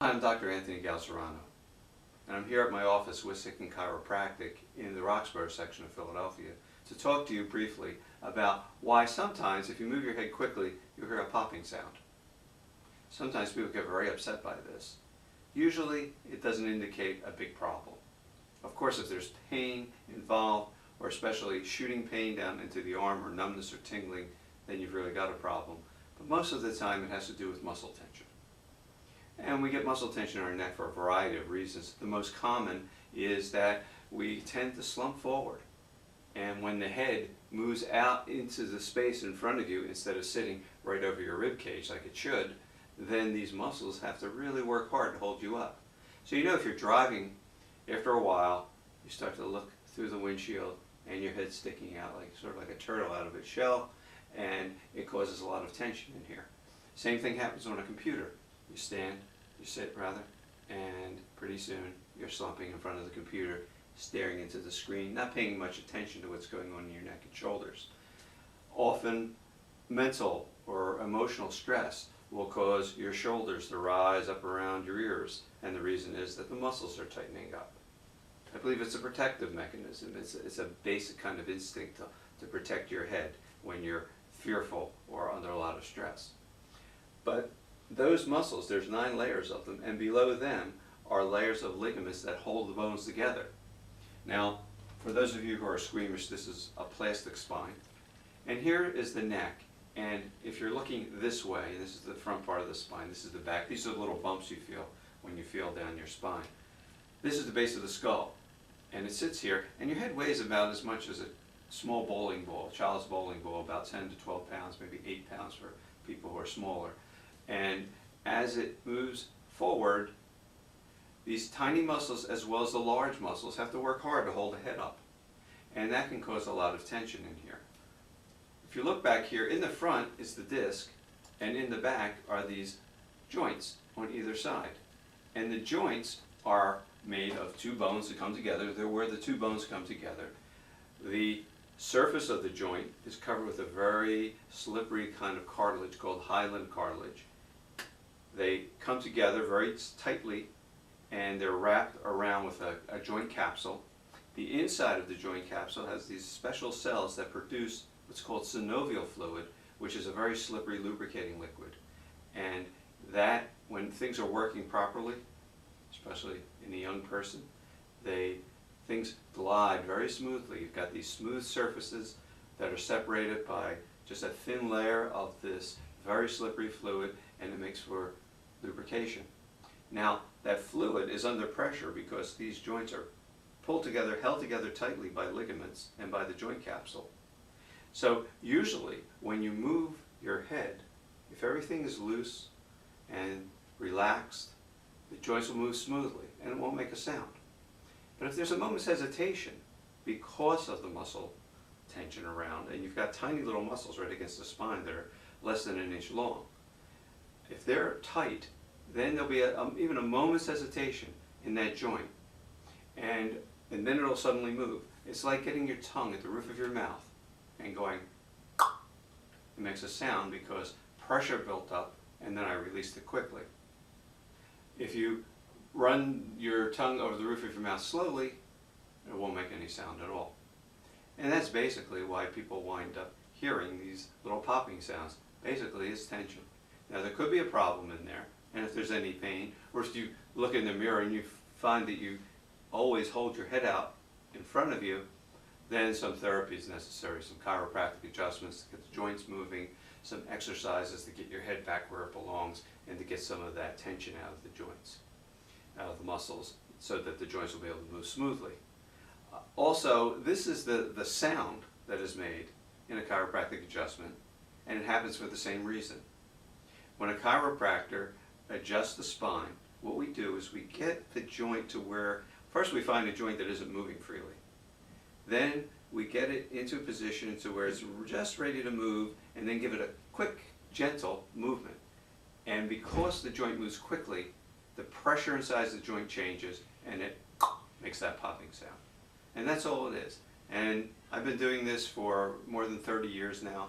I'm Dr. Anthony Galcerano, and I'm here at my office with Chiropractic in the Roxborough section of Philadelphia to talk to you briefly about why sometimes if you move your head quickly, you'll hear a popping sound. Sometimes people get very upset by this. Usually, it doesn't indicate a big problem. Of course, if there's pain involved, or especially shooting pain down into the arm or numbness or tingling, then you've really got a problem. But most of the time, it has to do with muscle tension. And we get muscle tension in our neck for a variety of reasons. The most common is that we tend to slump forward. And when the head moves out into the space in front of you instead of sitting right over your rib cage like it should, then these muscles have to really work hard to hold you up. So you know if you're driving, after a while, you start to look through the windshield and your head's sticking out like sort of like a turtle out of its shell, and it causes a lot of tension in here. Same thing happens on a computer. You stand, you sit rather, and pretty soon you're slumping in front of the computer, staring into the screen, not paying much attention to what's going on in your neck and shoulders. Often mental or emotional stress will cause your shoulders to rise up around your ears, and the reason is that the muscles are tightening up. I believe it's a protective mechanism. It's a basic kind of instinct to protect your head when you're fearful or under a lot of stress. But those muscles, there's 9 layers of them, and below them are layers of ligaments that hold the bones together. Now, for those of you who are squeamish, this is a plastic spine. And here is the neck. And if you're looking this way, this is the front part of the spine, this is the back. These are the little bumps you feel when you feel down your spine. This is the base of the skull. And it sits here, and your head weighs about as much as a small bowling ball, a child's bowling ball, about 10 to 12 pounds, maybe 8 pounds for people who are smaller. And as it moves forward, these tiny muscles as well as the large muscles have to work hard to hold the head up. And that can cause a lot of tension in here. If you look back here, in the front is the disc, and in the back are these joints on either side. And the joints are made of 2 bones that come together. They're where the 2 bones come together. The surface of the joint is covered with a very slippery kind of cartilage called hyaline cartilage. They come together very tightly, and they're wrapped around with a joint capsule. The inside of the joint capsule has these special cells that produce what's called synovial fluid, which is a very slippery lubricating liquid. And that, when things are working properly, especially in a young person, things glide very smoothly. You've got these smooth surfaces that are separated by just a thin layer of this very slippery fluid, and it makes for lubrication. Now, that fluid is under pressure because these joints are pulled together, held together tightly by ligaments and by the joint capsule. So usually when you move your head, if everything is loose and relaxed, the joints will move smoothly and it won't make a sound. But if there's a moment's hesitation because of the muscle tension around, and you've got tiny little muscles right against the spine that are less than an inch long, if they're tight, then there'll be even a moment's hesitation in that joint, and then it'll suddenly move. It's like getting your tongue at the roof of your mouth and going, it makes a sound because pressure built up, and then I released it quickly. If you run your tongue over the roof of your mouth slowly, it won't make any sound at all. And that's basically why people wind up hearing these little popping sounds. Basically, it's tension. Now, there could be a problem in there, and if there's any pain, or if you look in the mirror and you find that you always hold your head out in front of you, then some therapy is necessary, some chiropractic adjustments to get the joints moving, some exercises to get your head back where it belongs, and to get some of that tension out of the joints, out of the muscles, so that the joints will be able to move smoothly. Also, this is the sound that is made in a chiropractic adjustment, and it happens for the same reason. When a chiropractor adjusts the spine, what we do is we get the joint to where, first we find a joint that isn't moving freely. Then we get it into a position to where it's just ready to move, and then give it a quick, gentle movement. And because the joint moves quickly, the pressure inside the joint changes, and it makes that popping sound. And that's all it is. And I've been doing this for more than 30 years now,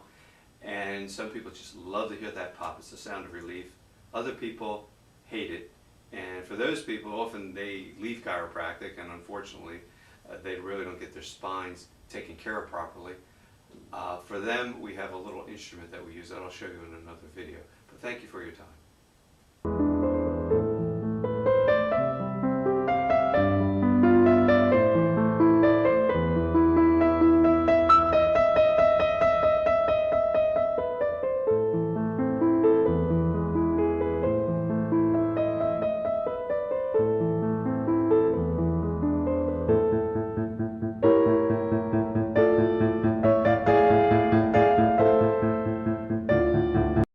and some people just love to hear that pop. It's the sound of relief. Other people hate it, and those people, often they leave chiropractic, and unfortunately, they really don't get their spines taken care of properly. For them, we have a little instrument that we use that I'll show you in another video. But thank you for your time.